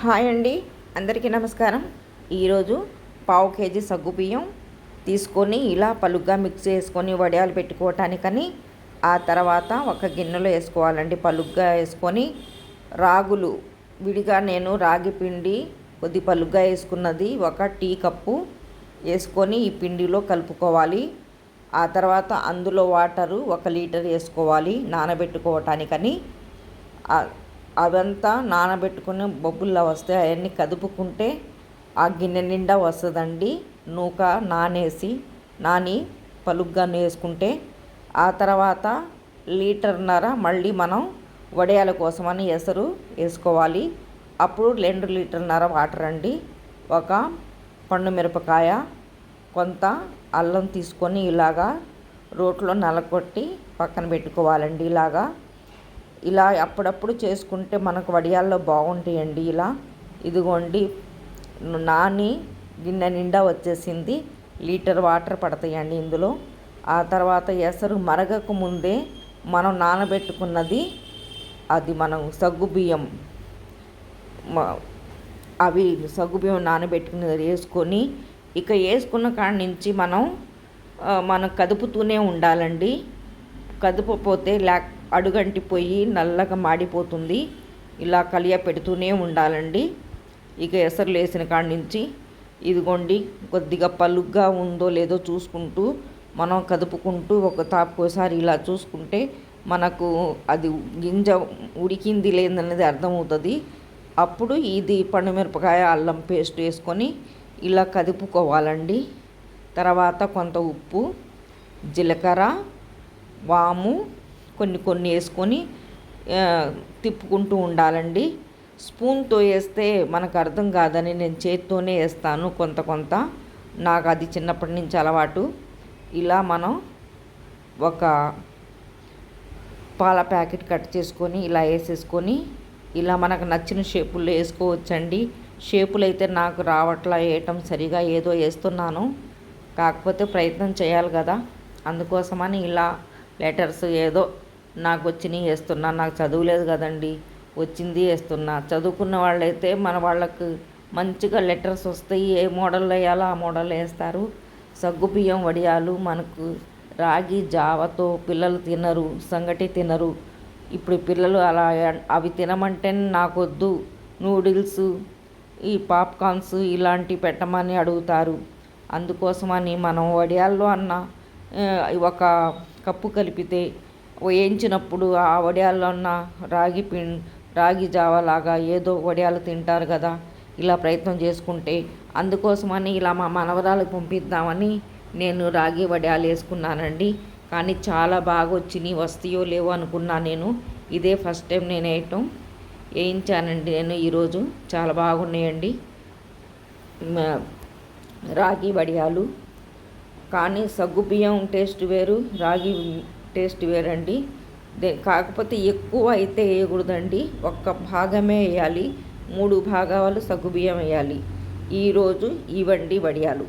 Hi అండి, అందరికీ నమస్కారం. ఈరోజు పావు కేజీ సగ్గుబియ్యం తీసుకొని ఇలా పలుగ్గా మిక్స్ చేసుకొని వడియాలు పెట్టుకోవటానికని ఆ తర్వాత ఒక గిన్నెలో వేసుకోవాలండి. పలుగ్గా వేసుకొని రాగులు విడిగా నేను రాగి పిండి కొద్ది పలుగ్గా వేసుకున్నది ఒక టీ కప్పు వేసుకొని ఈ పిండిలో కలుపుకోవాలి. ఆ తర్వాత అందులో వాటరు 1 లీటర్ వేసుకోవాలి నానబెట్టుకోవటానికని. అవంతా నానబెట్టుకుని బొబ్బుల్లా వస్తే అవన్నీ కదుపుకుంటే ఆ గిన్నె నిండా వస్తుందండి. నూక నాని పలుగ్గా వేసుకుంటే ఆ తర్వాత 1.5 లీటర్ మళ్ళీ మనం వడియాల కోసమని ఎసరు వేసుకోవాలి. అప్పుడు 2.5 లీటర్ల వాటర్ అండి. ఒక పండు మిరపకాయ, కొంత అల్లం తీసుకొని ఇలాగా రోట్లో నలగొట్టి పక్కన పెట్టుకోవాలండి. ఇలా అప్పుడప్పుడు చేసుకుంటే మనకు వడియాల్లో బాగుంటాయండి. ఇదిగోండి నాని గిన్నె నిండా వచ్చేసింది. 1 లీటర్ వాటర్ పడతాయండి ఇందులో. ఆ తర్వాత ఎసరు మరగక ముందే మనం నానబెట్టుకున్నది అది మనం సగ్గుబియ్యం నానబెట్టుకున్నది వేసుకొని ఇక వేసుకున్న కాడి నుంచి మనం కదుపుతూనే ఉండాలండి. కదుపపోతే అడుగంటిపోయి నల్లగా మాడిపోతుంది. ఇలా కలియ పెడుతూనే ఉండాలండి. ఇక ఎసరులు వేసిన కాడి నుంచి ఇదిగోండి కొద్దిగా పలుగ్గా ఉందో లేదో చూసుకుంటూ మనం కదుపుకుంటూ ఒక తాపుకోసారి ఇలా చూసుకుంటే మనకు అది గింజ ఉడికింది లేదన్నది అర్థమవుతుంది. అప్పుడు ఇది పండుమిరపకాయ అల్లం పేస్ట్ వేసుకొని ఇలా కదుపుకోవాలండి. తర్వాత కొంత ఉప్పు, జీలకర్ర, వాము కొన్ని వేసుకొని తిప్పుకుంటూ ఉండాలండి. స్పూన్తో వేస్తే మనకు అర్థం కాదని నేను చేతితోనే వేస్తాను కొంత. నాకు అది చిన్నప్పటి నుంచి అలవాటు. ఇలా మనం ఒక పాల ప్యాకెట్ కట్ చేసుకొని ఇలా వేసేసుకొని ఇలా మనకు నచ్చిన షేపుల్లో వేసుకోవచ్చండి. షేపులు అయితే నాకు రావట్లా వేయటం సరిగా, ఏదో వేస్తున్నాను. కాకపోతే ప్రయత్నం చేయాలి కదా, అందుకోసమని ఇలా లెటర్స్ ఏదో నాకు వచ్చినవి వేస్తున్నా. నాకు చదువులేదు కదండి, వచ్చింది వేస్తున్నా. చదువుకున్న వాళ్ళైతే మన వాళ్ళకు మంచిగా లెటర్స్ వస్తాయి, ఏ మోడల్లో వేయాలో ఆ మోడల్లో వేస్తారు. సగ్గుబియ్యం వడియాలు మనకు రాగి జావతో పిల్లలు తినరు, సంగటి తినరు. ఇప్పుడు పిల్లలు అవి తినమంటే నాకొద్దు, నూడిల్స్, ఈ పాప్కార్న్స్ ఇలాంటివి పెట్టమని అడుగుతారు. అందుకోసమని మనం వడియాల్లో ఒక కప్పు కలిపితే వేయించినప్పుడు ఆ వడియాల్లో ఉన్న రాగి జావలాగా ఏదో వడియాలు తింటారు కదా, ఇలా ప్రయత్నం చేసుకుంటే. అందుకోసమని ఇలా మా మనవరాలకు పంపిద్దామని నేను రాగి వడియాలు వేసుకున్నానండి. కానీ చాలా బాగా వచ్చినాయి. వస్తాయో లేవో అనుకున్నా నేను. ఇదే ఫస్ట్ టైం నేను వేయించానండి నేను ఈరోజు. చాలా బాగున్నాయండి రాగి వడియాలు. కానీ సగ్గుబియ్యం టేస్ట్ వేరు, రాగి టేస్ట్ వేరండి. కాకపోతే ఎక్కువ అయితే వేయకూడదండి, 1 భాగమే వేయాలి. 3 భాగాలు సగ్గుబియ్యం వేయాలి. ఈరోజు ఇవండి వడియాలు.